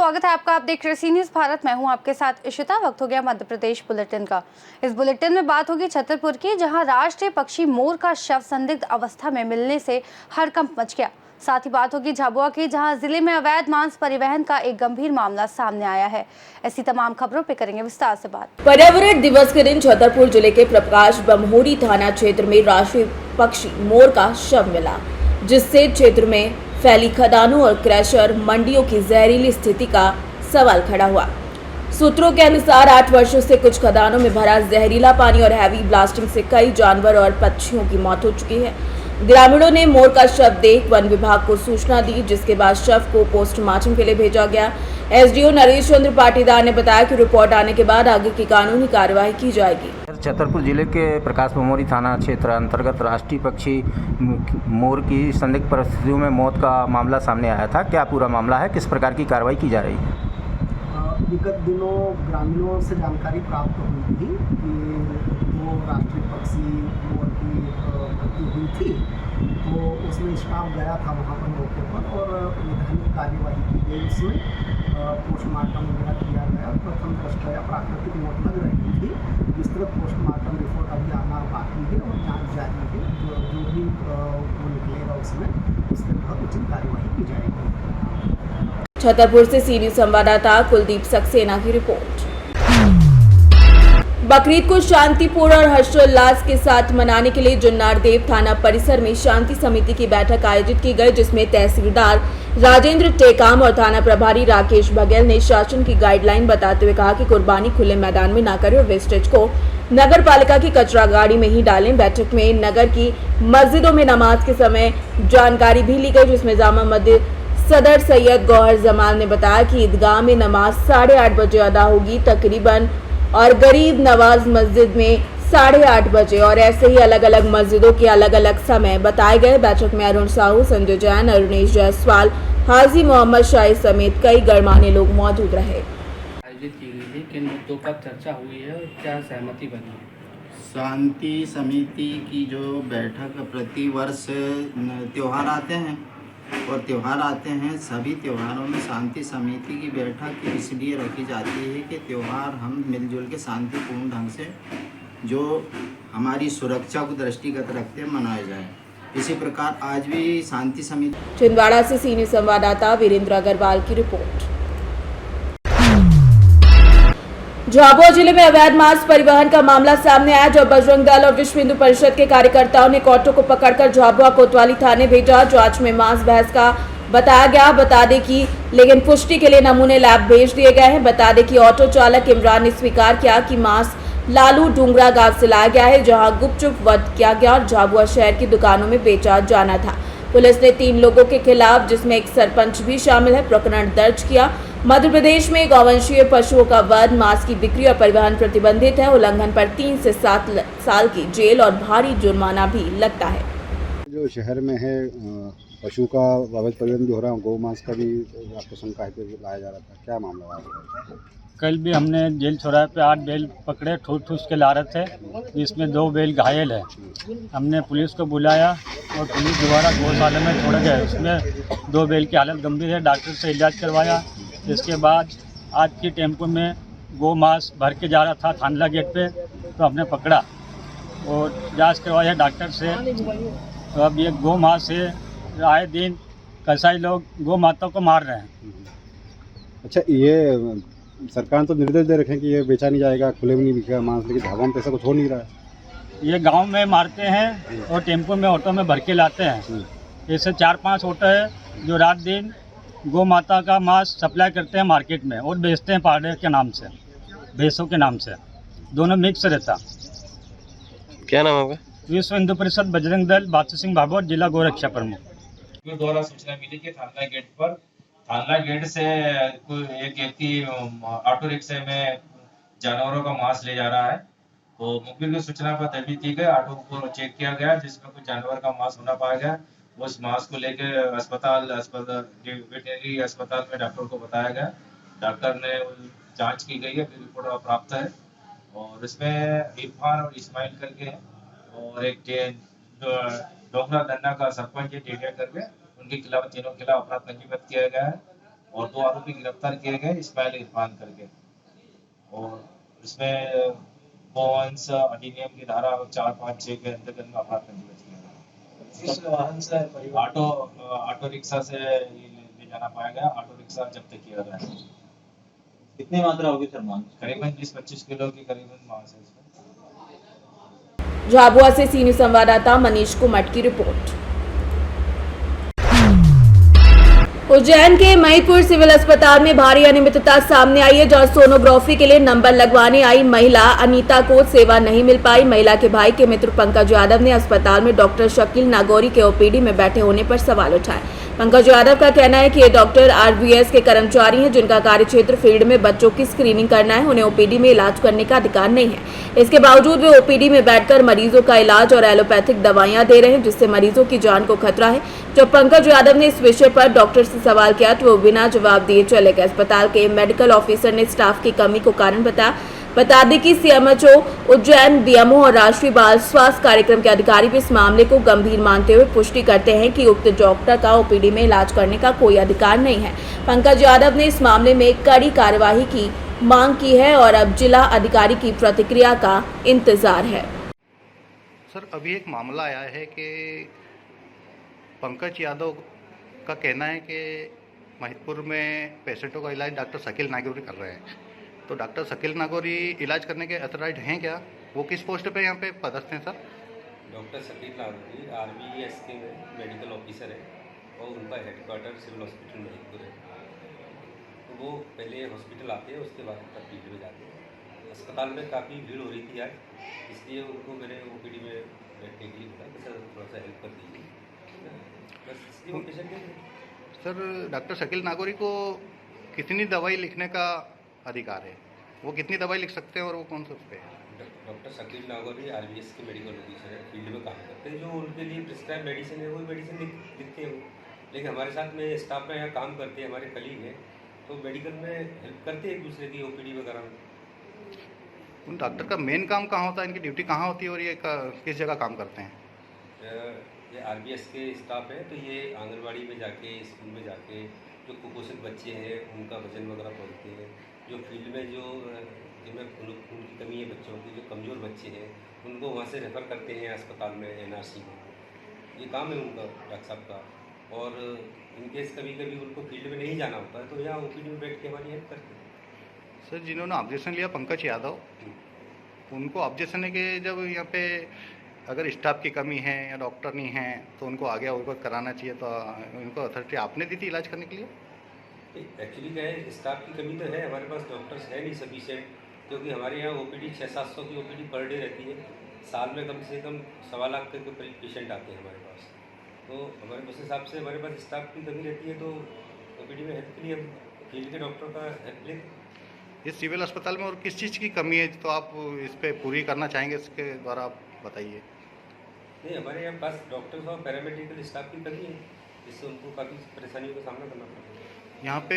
स्वागत है आपका। आप देख रहे सी न्यूज़ भारत। मैं हूं आपके साथ इशिता। वक्त हो गया मध्य प्रदेश बुलेटिन का। इस बुलेटिन में बात होगी छतरपुर की, जहां राष्ट्रीय पक्षी मोर का शव संदिग्ध अवस्था में मिलने से हड़कंप मच गया। साथ ही बात होगी झाबुआ की, जहां जिले में अवैध मांस परिवहन का एक गंभीर मामला सामने आया है। ऐसी तमाम खबरों पे करेंगे विस्तार से बात। पर्यावरण दिवस के दिन छतरपुर जिले के प्रकाश बमहोरी थाना क्षेत्र में राष्ट्रीय पक्षी मोर का शव मिला, जिससे क्षेत्र में फैली खदानों और क्रैशर मंडियों की जहरीली स्थिति का सवाल खड़ा हुआ। सूत्रों के अनुसार 8 वर्षों से कुछ खदानों में भरा जहरीला पानी और हैवी ब्लास्टिंग से कई जानवर और पक्षियों की मौत हो चुकी है। ग्रामीणों ने मोर का शव देख वन विभाग को सूचना दी, जिसके बाद शव को पोस्टमार्टम के लिए भेजा गया। एसडीओ नरेश चंद्र पाटीदार ने बताया कि रिपोर्ट आने के बाद आगे की कानूनी कार्यवाही की जाएगी। छतरपुर जिले के प्रकाश बमहोरी थाना क्षेत्र अंतर्गत राष्ट्रीय पक्षी मोर की संदिग्ध परिस्थितियों में मौत का मामला सामने आया था। क्या पूरा मामला है, किस प्रकार की कार्रवाई की जा रही है? विगत दिनों ग्रामीणों से जानकारी प्राप्त हुई थी कि वो राष्ट्रीय पक्षी मोर की मृत्यु हुई थी, तो उसमें स्टाफ गया था वहाँ पर मौके पर और वैधानिक कार्यवाही की गई। उसमें पोस्टमार्टम वगैरह किया गया। प्रथम दृष्टया प्राकृतिक मौत लग रही थी। विस्तृत पोस्टमार्टम रिपोर्ट अभी आना बाकी है और जाँच जारी है। जो भी वो निकलेगा उसमें उसके तहत उचित कार्यवाही की जाएगी। छतरपुर से सी न्यूज़ संवाददाता कुलदीप सक्सेना की रिपोर्ट। बकरीद को शांतिपूर्ण और हर्षोल्लास के साथ मनाने के लिए जुन्नारदेव थाना परिसर में शांति समिति की बैठक आयोजित की गई, जिसमें तहसीलदार राजेंद्र टेकाम और थाना प्रभारी राकेश बघेल ने शासन की गाइडलाइन बताते हुए कहा कि कुर्बानी खुले मैदान में न करें और वेस्टेज को नगर पालिका की कचरा गाड़ी में ही डालें। बैठक में नगर की मस्जिदों में नमाज के समय जानकारी भी ली गई, जिसमें जामा मस्जिद सदर सैयद गौहर जमाल ने बताया कि ईदगाह में नमाज 8:30 बजे अदा होगी तकरीबन, और गरीब नवाज मस्जिद में 8:30 बजे, और ऐसे ही अलग अलग मस्जिदों के अलग अलग समय बताए गए। बैठक में अरुण साहू, संजय जैन, अरुणेश जायसवाल, हाजी मोहम्मद शाही समेत कई गणमान्य लोग मौजूद रहे। आयोजित की गई थी, किन मुद्दों पर चर्चा हुई है और क्या सहमति बनी है? शांति समिति की जो बैठक प्रतिवर्ष त्यौहार आते हैं और त्यौहार आते हैं, सभी त्योहारों में शांति समिति की बैठक इसलिए रखी जाती है कि त्यौहार हम मिलजुल के शांतिपूर्ण ढंग से जो हमारी सुरक्षा को दृष्टिगत रखते मनाए जाए। इसी प्रकार आज भी शांति समिति। छिंदवाड़ा से सी न्यूज़ संवाददाता वीरेंद्र अग्रवाल की रिपोर्ट। झाबुआ जिले में अवैध मांस परिवहन का मामला सामने आया, जब बजरंग दल और विश्व हिंदू परिषद के कार्यकर्ताओं ने ऑटो को पकड़कर झाबुआ कोतवाली थाने भेजा। जांच में मांस भैंस का बताया गया। बता दें कि लेकिन पुष्टि के लिए नमूने लैब भेज दिए गए हैं। बता दें कि ऑटो चालक इमरान ने स्वीकार किया कि मांस लालू डूंगरा गांव से लाया गया है, जहां गुपचुप वध किया गया और झाबुआ शहर की दुकानों में बेचा जाना था। पुलिस ने 3 लोगों के खिलाफ, जिसमें एक सरपंच भी शामिल है, प्रकरण दर्ज किया। मध्य प्रदेश में गौवंशीय पशुओं का वध, मांस की बिक्री और परिवहन प्रतिबंधित है। उल्लंघन पर 3 से 7 साल की जेल और भारी जुर्माना भी लगता है। जो शहर में है पशु का अवैध परिवहन भी हो रहा है, गौ मांस का भी आपको शंका है कि लाया जा रहा था, क्या मामला है? कल भी हमने जेल चौराहे पे 8 बैल पकड़े, ठूस के ला रहे थे, जिसमें 2 बैल घायल है। हमने पुलिस को बुलाया और पुलिस दोबारा गौशाला में छोड़ गए। उसमें 2 बैल की हालत गंभीर है, डॉक्टर से इलाज करवाया। इसके बाद आज की टेम्पो में गौ मांस भर के जा रहा था थानला गेट पे, तो हमने पकड़ा और जांच करवाया डॉक्टर से। तो अब ये गौ मांस है, आए दिन कसाई लोग गौ माता को मार रहे हैं। अच्छा, ये सरकार तो निर्देश दे रखे हैं कि ये बेचा नहीं जाएगा, खुले में नहीं बिकेगा मांस, लेकिन धावा में पैसा कुछ हो नहीं रहा है। ये गांव में मारते हैं और टेम्पो में ऑटो में भर के लाते हैं। ऐसे 4-5 ऑटो है जो रात दिन गौ माता का मांस सप्लाई करते हैं मार्केट में और बेचते हैं पाड़े के नाम से, भैंसों के नाम से, दोनों मिक्स रहता। क्या नाम आपका? विश्व हिंदू परिषद बजरंग दल बादशाह सिंह भाभोर, जिला गौरक्षा प्रमुख। द्वारा सूचना मिली कि थानला गेट से कोई एक व्यक्ति ऑटो रिक्शे में जानवरों का मांस ले जा रहा है। तो मुखबिर की सूचना पर तभी की गई, ऑटो को चेक किया गया, जिसमें कुछ जानवर का मांस होना पाया गया। उस मांस को लेकर वेटनरी अस्पताल में डॉक्टर को बताया गया। डॉक्टर ने जांच की गई है, फिर रिपोर्ट प्राप्त है और इसमें इरफान और इस्माइल करके है और एक डोंगरा दन्ना का सरपंच डेडिया करके उनके खिलाफ, तीनों के खिलाफ अपराध पंजीबद्ध किया गया है और 2 आरोपी गिरफ्तार किए गए इस्माइल इरफान करके। और इसमें गोवंश अधिनियम की धारा 456 के अंतर्गत अपराध पंजीबद्ध किया गया। किस वाहन से? ऑटो रिक्शा से ले जाना पाया गया। ऑटो रिक्शा जब्त किया गया। कितनी मात्रा होगी सर मांग? करीबन 20-25 किलो की करीबन मांस है इसमें। झाबुआ से सीनियर संवाददाता मनीष कुमट की रिपोर्ट। उज्जैन के महिपुर सिविल अस्पताल में भारी अनियमितता सामने आई है, जहां सोनोग्राफी के लिए नंबर लगवाने आई महिला अनीता को सेवा नहीं मिल पाई। महिला के भाई के मित्र पंकज यादव ने अस्पताल में डॉक्टर शकील नागौरी के ओपीडी में बैठे होने पर सवाल उठाए। पंकज यादव का कहना है कि ये डॉक्टर आरबीएस के कर्मचारी हैं, जिनका कार्यक्षेत्र फील्ड में बच्चों की स्क्रीनिंग करना है। उन्हें ओपीडी में इलाज करने का अधिकार नहीं है। इसके बावजूद वे ओपीडी में बैठकर मरीजों का इलाज और एलोपैथिक दवाइयां दे रहे हैं, जिससे मरीजों की जान को खतरा है। जब पंकज यादव ने इस विषय पर डॉक्टर से सवाल किया तो वो बिना जवाब दिए चले गए। अस्पताल के मेडिकल ऑफिसर ने स्टाफ की कमी को कारण बताया। बता दें कि सीएमएचओ उज्जैन, बीएमओ और राष्ट्रीय बाल स्वास्थ्य कार्यक्रम के अधिकारी भी इस मामले को गंभीर मानते हुए पुष्टि करते हैं कि उक्त डॉक्टर का ओपीडी में इलाज करने का कोई अधिकार नहीं है। पंकज यादव ने इस मामले में कड़ी कार्यवाही की मांग की है और अब जिला अधिकारी की प्रतिक्रिया का इंतजार है। सर, अभी एक मामला आया है कि पंकज यादव का कहना है कि महिपुर में पेशेंटों का इलाज डॉक्टर शकील नागौरी कर रहे हैं। तो डॉक्टर शकील नागौरी इलाज करने के अथॉराइज हैं क्या? वो किस पोस्ट पे यहाँ पे पदस्थ हैं sir? Doctor Shakeel Nagori RBS के मेडिकल ऑफिसर है और उनका हेडक्वार्टर सिविल हॉस्पिटल महिपुर है। तो वो पहले हॉस्पिटल आते हैं, उसके बाद तब फील्ड में जाते हैं। अस्पताल में काफ़ी भीड़ हो रही थी आज, इसलिए उनको मैंने ओपीडी में बैठने के लिए बोला कि सर थोड़ा सा हेल्प कर दीजिए, बस इसलिए वो पेशेंट है। सर, डॉक्टर शकील नागौरी को कितनी दवाई लिखने का अधिकार है? वो कितनी दवाई लिख सकते हैं और वो कौन से उस पे है? डॉक्टर शकील नागौरी आरबीएस के मेडिकल ऑफिसर है, फील्ड में काम करते हैं। जो उनके लिए प्रिस्क्राइब मेडिसिन है वही मेडिसिन लिखते हैं वो। लेकिन हमारे साथ में स्टाफ में यहाँ काम करते हैं, हमारे कलीग हैं, तो मेडिकल में हेल्प करते हैं एक दूसरे की ओपीडी वगैरह में। उन डॉक्टर का मेन काम कहाँ होता है? इनकी ड्यूटी कहाँ होती है और ये किस जगह काम करते हैं? ये आरबीएस के स्टाफ है, तो ये आंगनबाड़ी में जाके, स्कूल में जाके जो कुपोषित बच्चे हैं उनका वजन वगैरह पहुँचते हैं। जो फील्ड में जिनमें खून की कमी है बच्चों की, जो कमज़ोर बच्चे हैं उनको वहाँ से रेफ़र करते हैं अस्पताल में एनआरसी में। ये काम है उनका डॉक्टर साहब का। और इनकेस कभी कभी उनको फील्ड में नहीं जाना होता है तो यहाँ ओपीडी में बैठ के हमारी हेल्प करते हैं। सर, जिन्होंने ऑब्जेक्शन लिया पंकज यादव, उनको ऑब्जेक्शन है कि जब यहाँ पे अगर स्टाफ की कमी है या डॉक्टर नहीं है तो उनको आगे उनको कराना चाहिए, तो उनको अथॉरिटी आपने दी थी इलाज करने के लिए? एक्चुअली क्या है, स्टाफ की कमी तो है, हमारे पास डॉक्टर्स है नहीं सफिशिएंट, क्योंकि हमारे यहाँ ओपीडी 600-700 की ओपीडी पर डे रहती है। साल में कम से कम 1.25 लाख के करीब पेशेंट आते हैं हमारे पास। तो हमारे उस हिसाब से हमारे पास स्टाफ की कमी रहती है, तो ओपीडी में हेल्प के लिए हम फील्ड के डॉक्टर का हेल्प लेते हैं। इस सिविल अस्पताल में और किस चीज़ की कमी है तो आप इस पर पूरी करना चाहेंगे? इसके द्वारा आप बताइए। नहीं, हमारे यहाँ पास डॉक्टर्स और पैरामेडिकल स्टाफ की कमी है, जिससे उनको काफ़ी परेशानियों का सामना करना पड़ता है। यहाँ पे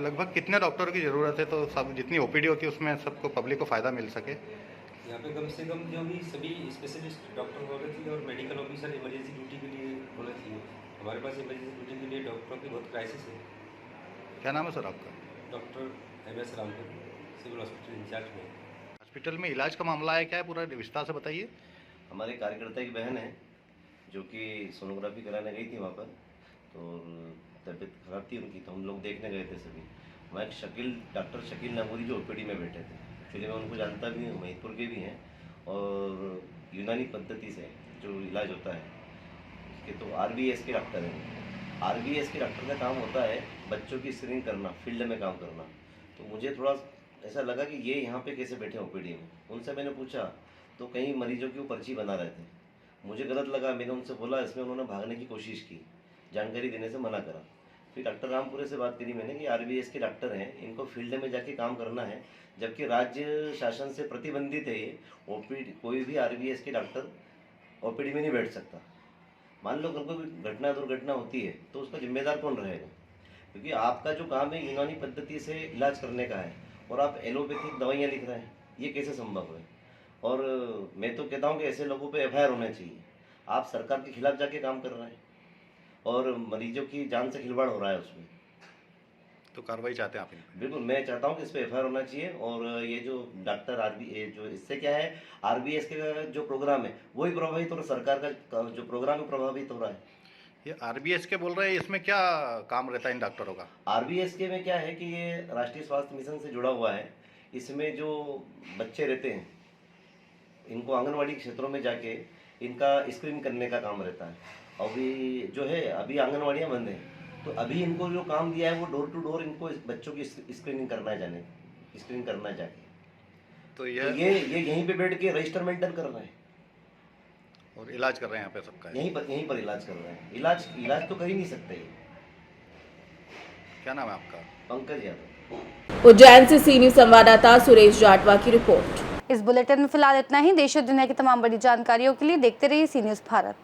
लगभग कितने डॉक्टरों की ज़रूरत है तो सब जितनी ओपीडी होती है उसमें सबको पब्लिक को फ़ायदा मिल सके? यहाँ पे कम से कम जो भी सभी स्पेशलिस्ट डॉक्टर होने चाहिए और मेडिकल ऑफिसर इमरजेंसी ड्यूटी के लिए होना चाहिए। हमारे पास इमरजेंसी ड्यूटी के लिए डॉक्टरों की बहुत क्राइसिस है। क्या नाम है सर आपका? Doctor MS Rampur, civil hospital incharge में। हॉस्पिटल में इलाज का मामला है, क्या है पूरा विस्तार से बताइए। हमारे कार्यकर्ता की बहन है जो कि सोनोग्राफी कराने गई थी वहाँ पर, तो तबीयत खराब थी उनकी, तो हम लोग देखने गए थे सभी। वहाँ एक डॉक्टर शकील नागौरी जो ओपीडी में बैठे थे। एक्चुअली मैं उनको जानता भी हूँ, महिपुर के भी हैं और यूनानी पद्धति से जो इलाज होता है उसके, तो आरबीएस के डॉक्टर हैं। आरबीएस के डॉक्टर का काम होता है बच्चों की स्क्रीनिंग करना, फील्ड में काम करना। तो मुझे थोड़ा ऐसा लगा कि ये यहाँ पे कैसे बैठे ओपीडी में। उनसे मैंने पूछा तो कई मरीजों की वो पर्ची बना रहे थे। मुझे गलत लगा, मैंने उनसे बोला, इसमें उन्होंने भागने की कोशिश की, जानकारी देने से मना करा। फिर डॉक्टर रामपुरे से बात करी मैंने कि आरबीएस के डॉक्टर हैं, इनको फील्ड में जाके काम करना है, जबकि राज्य शासन से प्रतिबंधित है ये। ओपीडी कोई भी आरबीएस के डॉक्टर ओपीडी में नहीं बैठ सकता। मान लो उनको भी घटना दुर्घटना होती है तो उसका जिम्मेदार कौन रहेगा? क्योंकि आपका जो काम है यूनानी पद्धति से इलाज करने का है और आप एलोपैथिक दवाइयाँ लिख रहे हैं, ये कैसे संभव है? और मैं तो कहता हूँ कि ऐसे लोगों पे FIR होना चाहिए। आप सरकार के खिलाफ जाके काम कर रहे हैं और मरीजों की जान से खिलवाड़ हो रहा है उसमें। तो कार्रवाई चाहते हैं आप इन पे? बिल्कुल, मैं चाहता हूँ कि इस पर एफआईआर होना चाहिए। और ये जो डॉक्टर ये जो इससे क्या है, आरबीएस का जो प्रोग्राम है वही प्रभावित हो रहा है, सरकार का जो प्रोग्राम है प्रभावित हो रहा है। ये आरबीएस के बोल रहे हैं, इसमें क्या काम रहता है इन डॉक्टरों का? आरबीएस के में क्या है कि ये राष्ट्रीय स्वास्थ्य मिशन से जुड़ा हुआ है। इसमें जो बच्चे रहते हैं इनको आंगनवाड़ी क्षेत्रों में जाके इनका स्क्रीनिंग करने का काम रहता है। अभी जो है अभी आंगनवाड़ियाँ बंद हैं, तो अभी इनको जो काम दिया है वो डोर टू डोर इनको बच्चों की स्क्रीनिंग करना है, स्क्रीनिंग करना है जाके। तो ये यहीं पे बैठ के रजिस्टर मेंटेन कर रहे हैं और इलाज कर रहे हैं यहाँ पे सबका? यहीं पर इलाज कर रहे हैं। इलाज तो कर ही नहीं सकते। क्या नाम है आपका? पंकज यादव। उज्जैन से सी न्यूज़ संवाददाता सुरेश जाटवा की रिपोर्ट। इस बुलेटिन में फिलहाल इतना ही। देश और दुनिया की तमाम बड़ी जानकारियों के लिए देखते रहिए सी न्यूज़ भारत।